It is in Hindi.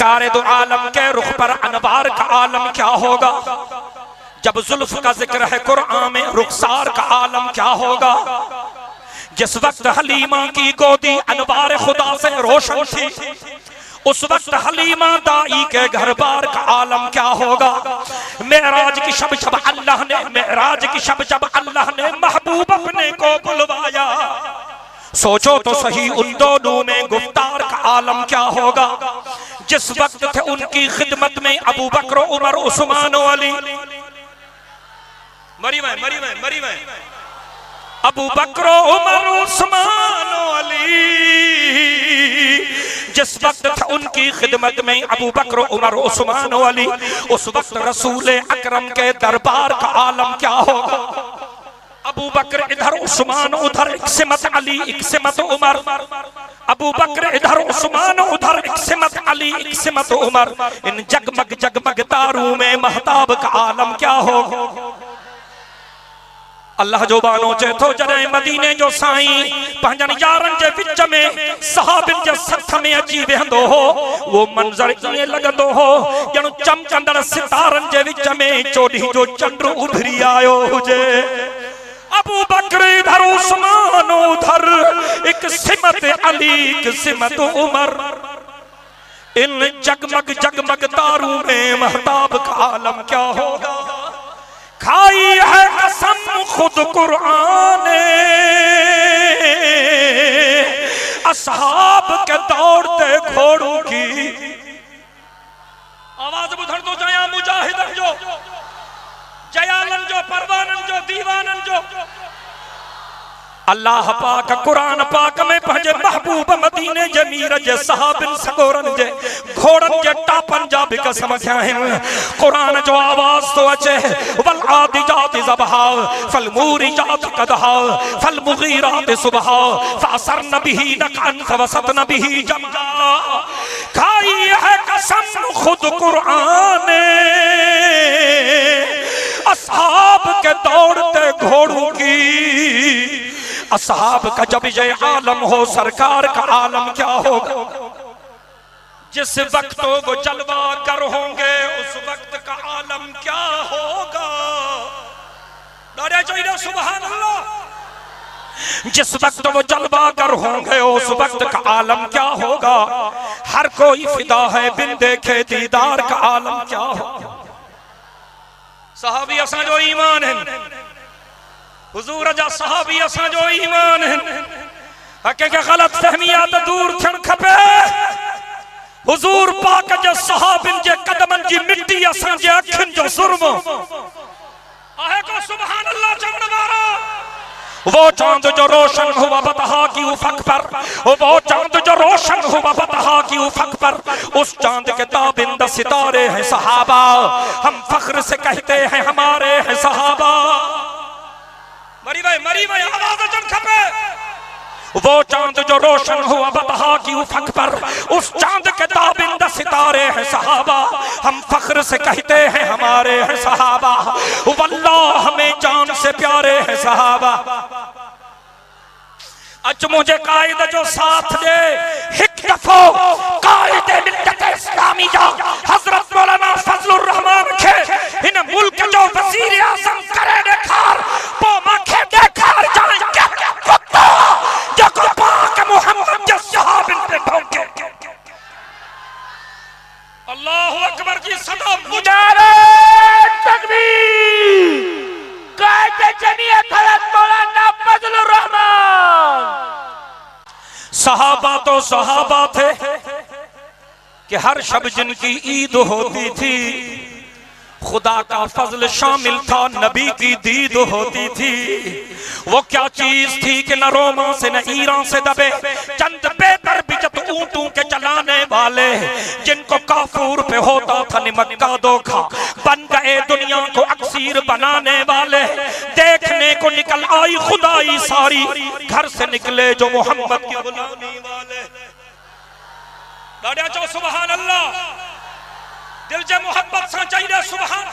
सरकार दो आलम के रुख पर अनवार का आलम क्या होगा। जब जुल्फ का जिक्र है कुरान में, रुखसार का आलम क्या होगा। जिस वक्त हलीमा की गोदी अनवार खुदा से रोशन थी, उस वक्त हलीमा दाई के घर बार का आलम क्या होगा। मेराज की शब जब अल्लाह ने, मेराज की शब जब अल्लाह ने महबूब अपने को बुलवाया, सोचो तो सही उन दोनों में गुफ्तार का आलम क्या होगा। जिस वक्त थे उनकी खिदमत में अबू बकर, उमर, उस्मान, अली, मरी में अबू बकर, उमर, उस्मान, अली। जिस वक्त थे उनकी खिदमत में अबू बकर, उमर, उस्मान, अली, उस वक्त रसूल अकरम के दरबार का आलम क्या होगा। अबू बकर इधर, उस्मान उधर, एक सिमत अली, एक सिमत उमर। अबू बकर इधर, उस्मान उधर, एक सिमत अली, एक सिमत उमर। इन जगमग जगमग तारों में महताब का आलम क्या होगा। अल्लाह जो बानो चे थो जॾहिं मदीने जो साईं पंहिंजनि यारनि जे विच में सहाबिन जे सथ में अची वेंदो हो, वो मंज़र ईअं लॻंदो हो ॼण चमकंदड़ सितारनि जे विच में चोॾीं जो चंड उभरी आयो हुजे। अबू बकर इधर, उस्मान उधर, एक सिमत अली, एक सिमत उमर। इन जगमग जगमग तारों में महताब का आलम क्या होगा। खाई है कसम खुद कुरान ने, असहाब के दौड़ते घोड़ों की। आवाज बुधड़ तो जया मुजाहिदन जो, जयालन जो, परवानन जो, दीवानन जो। अल्लाह पाक कुरान पाक में पंहिंजे महबूब मदीने जे मीर जे सहाबिन सगोरन जे घोड़न जे टापन जा भी कसम खया आहिनि। कुरान जो आवाज तो अचे, वल आदिजात ज़बहा फल मूरिजात कदहा फल मुगीरात सुबहा फअसरन बिही नक़अन फवसतन बिही जमआ। खाई है कसम खुद कुरान ने, असहाब के दौड़ते घोड़ों की। असहाब का जब ये आलम हो, सरकार का आलम क्या होगा। जिस वक्त वो जलवा कर होंगे, उस वक्त का आलम क्या होगा। सुभान अल्लाह। जिस वक्त वो जलवा कर होंगे, उस वक्त का आलम क्या होगा। हर कोई फिदा है बिन देखे दीदार का आलम क्या होगा। सहाबी असां जो ईमान है, हुजूर जा सहाबी असां जो ईमान है। हके के गलत फहमियात दूर थियण खपे। हुजूर पाक जे सहाबिन जे कदमन जी मिट्टी असां जे अखिन जो सुरमो आहे को सुभान अल्लाह चवण वारो। वो चांद जो रोशन हुआ बतहा की उफक पर, वो चांद जो रोशन हुआ बतहा की उफक पर, उस चांद के ताबिंद सितारे हैं सहाबा। हम फख्र से कहते हैं हमारे हैं सहाबा। मरी भाई आवाज अचन खपे। वो चांद जो रोशन हुआ बतहा की उफक पर, उस चांद के ताबिंद सितारे हैं सहाबा। हम फख्र से कहते हैं हमारे हैं सहाबा। वल्लाह हमें जान से प्यारे हैं सहाबा। अच मुझे कायद जो साथ दे हिक दफो कायद मिल्लत इस्लामी जा हजरत मौलाना फजलुर रहमान खे इन मुल्क जो वजीर आजम करे देखार पो माखे देखार जाने क्या कुत्ता जको पाक मोहम्मद के सहाबिन पे भौंके। अल्लाहु अकबर की सदा मुजारे तकबीर। कायद जमीयत हजरत मौलाना फजलुर रहमान। सहाबा तो सहाबा थे कि हर शब जिनकी ईद होती थी, खुदा का फजल शामिल था, नबी की दीद होती थी। वो क्या चीज थी कि न रोमा से न ईरान से दबे चंद बेतरबियत ऊंटों के चलाने वाले, जिनको काफूर पे होता था नमक का धोखा, बन गए दुनिया को अक्सीर बनाने वाले। देखने को निकल आई खुदाई सारी, घर से निकले जो मोहम्मद की गुलामी वाले। सुभान अल्लाह। दिल जे मोहब्बत से चाहिए सुभान।